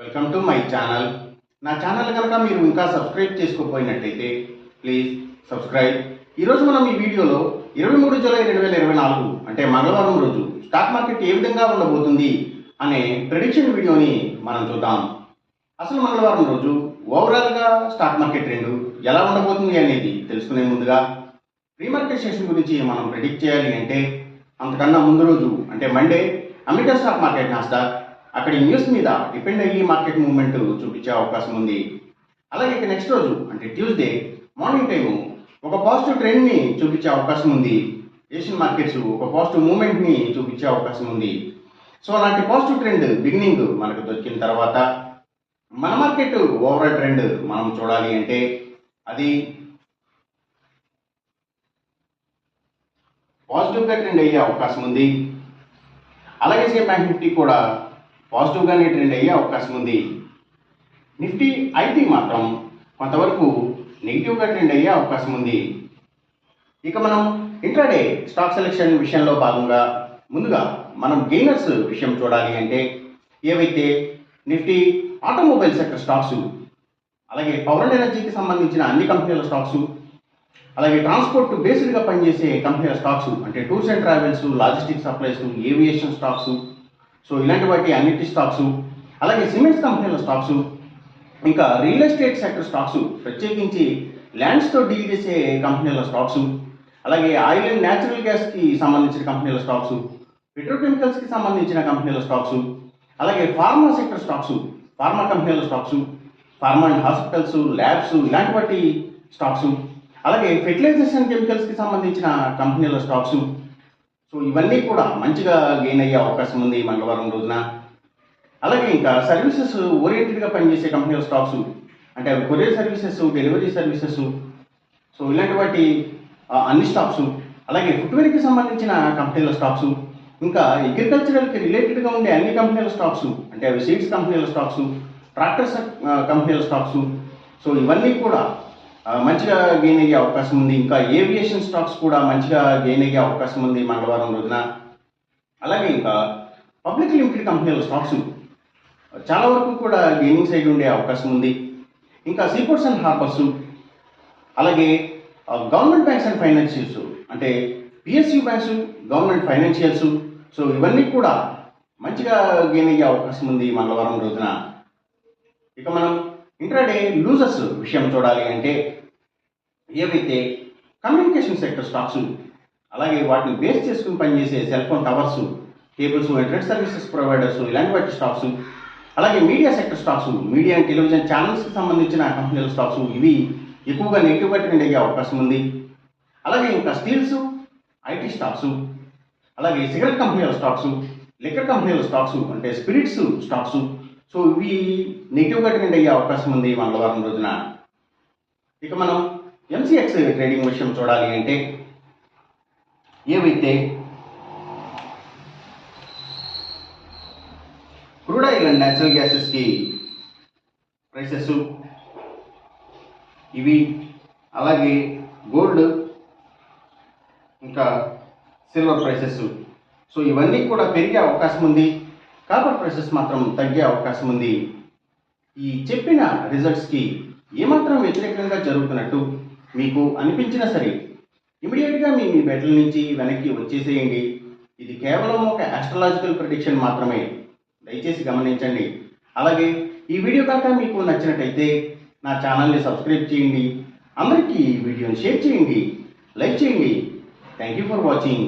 Welcome to my channel. నా channel కనుక మీరు ఇంకా సబ్స్క్రైబ్ చేసుకోకపోయినట్టయితే ప్లీజ్ సబ్స్క్రైబ్. ఈరోజు మనం ఈ వీడియోలో 23 జూలై 2024 అంటే మంగళవారం రోజు స్టాక్ మార్కెట్ ఏ విధంగా ఉండబోతుంది అనే ప్రెడిక్షన్ వీడియోని మనం చూద్దాం. అసలు మంగళవారం రోజు ఓవరాల్గా స్టాక్ మార్కెట్ ట్రెండ్ ఎలా ఉండబోతుంది అనేది తెలుసుకునే ముందుగా ప్రీ మార్కెట్ సెషన్ గురించి మనం ప్రెడిక్ట్ చేయాలి అంటే అంతకన్నా ముందు రోజు అంటే Monday America stock market Nasdaq అక్కడి న్యూస్ మీద డిపెండ్ అయ్యి మార్కెట్ మూవ్మెంట్ చూపించే అవకాశం ఉంది. అలాగే ఇక నెక్స్ట్ రోజు అంటే ట్యూస్డే మార్నింగ్ టైము ఒక పాజిటివ్ ట్రెండ్ని చూపించే అవకాశం ఉంది. ఏషియన్ మార్కెట్స్ ఒక పాజిటివ్ మూవ్మెంట్ని చూపించే అవకాశం ఉంది. సో అలాంటి పాజిటివ్ ట్రెండ్ బిగినింగ్ మనకు దొరికిన తర్వాత మన మార్కెట్ ఓవరాల్ ట్రెండ్ మనం చూడాలి అంటే అది పాజిటివ్గా ట్రెండ్ అయ్యే అవకాశం ఉంది. అలాగే సేమ్ బ్యాంక్ నిఫ్టీ కూడా పాజిటివ్గానే ట్రెండ్ అయ్యే అవకాశం ఉంది. నిఫ్టీ ఐటీ మాత్రం కొంతవరకు నెగిటివ్గా ట్రెండ్ అయ్యే అవకాశం ఉంది. ఇక మనం ఇంట్రాడే స్టాక్ సెలెక్షన్ విషయంలో భాగంగా ముందుగా మనం గెయినర్స్ విషయం చూడాలి అంటే ఏవైతే నిఫ్టీ ఆటోమొబైల్ సెక్టర్ స్టాక్స్, అలాగే పవర్ అండ్ ఎనర్జీకి సంబంధించిన అన్ని కంపెనీల స్టాక్స్, అలాగే ట్రాన్స్పోర్ట్ బేస్డ్గా పనిచేసే కంపెనీల స్టాక్స్ అంటే tours and travels, logistic supplies, aviation stocks, so ఇలాంటి వాటి అన్నిటి స్టాక్స్, అలాగే సిమెంట్స్ కంపెనీల స్టాక్స్, ఇంకా రియల్ ఎస్టేట్ సెక్టర్ స్టాక్స్ ప్రత్యేకించి ల్యాండ్స్తో డీల్ చేసే కంపెనీల స్టాక్స్, అలాగే ఆయిల్ అండ్ న్యాచురల్ గ్యాస్కి సంబంధించిన కంపెనీల స్టాక్స్, పెట్రోకెమికల్స్కి సంబంధించిన కంపెనీల స్టాక్స్, అలాగే ఫార్మా సెక్టర్ స్టాక్స్, ఫార్మా కంపెనీల stocks, pharma and hospitals, labs ఇలాంటి వాటి స్టాక్స్, అలాగే ఫెర్టిలైజర్స్ అండ్ కెమికల్స్కి సంబంధించిన కంపెనీల స్టాక్స్, సో ఇవన్నీ కూడా మంచిగా గెయిన్ అయ్యే అవకాశం ఉంది మంగళవారం రోజున. అలాగే ఇంకా సర్వీసెస్ ఓరియంటెడ్గా పనిచేసే కంపెనీల స్టాక్స్ అంటే అవి courier services, delivery services, so ఇలాంటి వాటి అన్ని స్టాక్స్, అలాగే ఫుట్వేర్కి సంబంధించిన కంపెనీల స్టాక్స్, ఇంకా అగ్రికల్చరల్కి రిలేటెడ్గా ఉండే అన్ని కంపెనీల స్టాక్స్ అంటే అవి సీడ్స్ కంపెనీల స్టాక్స్, ట్రాక్టర్స్ కంపెనీల స్టాక్స్, సో ఇవన్నీ కూడా మంచిగా గెయిన్ అయ్యే అవకాశం ఉంది. ఇంకా ఏవియేషన్ స్టాక్స్ కూడా మంచిగా గెయిన్ అయ్యే అవకాశం ఉంది మంగళవారం రోజున. అలాగే ఇంకా పబ్లిక్ లిమిటెడ్ కంపెనీల స్టాక్స్ చాలా వరకు కూడా గెయినింగ్ సైడ్ ఉండే అవకాశం ఉంది. ఇంకా సీపోర్ట్స్ అండ్ హార్బర్స్, అలాగే గవర్నమెంట్ బ్యాంక్స్ అండ్ ఫైనాన్షియల్స్ అంటే PSU banks, government financials, so ఇవన్నీ కూడా మంచిగా గెయిన్ అయ్యే అవకాశం ఉంది మంగళవారం రోజున. ఇక మనం ఇంట్రాడే లూజర్స్ విషయం చూడాలి అంటే ఏవైతే కమ్యూనికేషన్ సెక్టర్ స్టాక్స్, అలాగే వాటిని బేస్ చేసుకుని పనిచేసే cell phone towers, cables, internet services providers ఇలాంటి వాటి స్టాక్స్, అలాగే media sector stocks, media and television ఛానల్స్కి సంబంధించిన కంపెనీల స్టాక్స్ ఇవి ఎక్కువగా నెగిటివ్గా ట్రెండ్ అయ్యే అవకాశం ఉంది. అలాగే ఇంకా స్టీల్స్, ఐటీ స్టాక్స్, అలాగే సిగరెట్ కంపెనీల స్టాక్స్, లిక్కర్ కంపెనీల స్టాక్స్ అంటే స్పిరిట్స్ స్టాక్స్, సో ఇవి నెగిటివ్గా ట్రెండ్ అయ్యే అవకాశం ఉంది మంగళవారం రోజున. ఇక మనం ఎంసీఎక్స్ ట్రేడింగ్ విషయం చూడాలి అంటే ఏవైతే క్రూడ్ ఆయిల్ అండ్ న్యాచురల్ గ్యాసెస్కి ప్రైసెస్ ఇవి, అలాగే గోల్డ్ ఇంకా సిల్వర్ ప్రైసెస్, సో ఇవన్నీ కూడా పెరిగే అవకాశం ఉంది. కాపర్ ప్రైసెస్ మాత్రం తగ్గే అవకాశం ఉంది. ఈ చెప్పిన రిజల్ట్స్కి ఏమాత్రం వ్యతిరేకంగా జరుగుతున్నట్టు మీకు అనిపించినా సరే ఇమీడియట్గా మీ బెట్ల నుంచి వెనక్కి వచ్చేసేయండి. ఇది కేవలం ఒక ఆస్ట్రాలజికల్ ప్రెడిక్షన్ మాత్రమే, దయచేసి గమనించండి. అలాగే ఈ వీడియో కనుక మీకు నచ్చినట్టయితే నా ఛానల్ని సబ్స్క్రైబ్ చేయండి, అందరికీ ఈ వీడియోని షేర్ చేయండి, లైక్ చేయండి. Thank you for watching.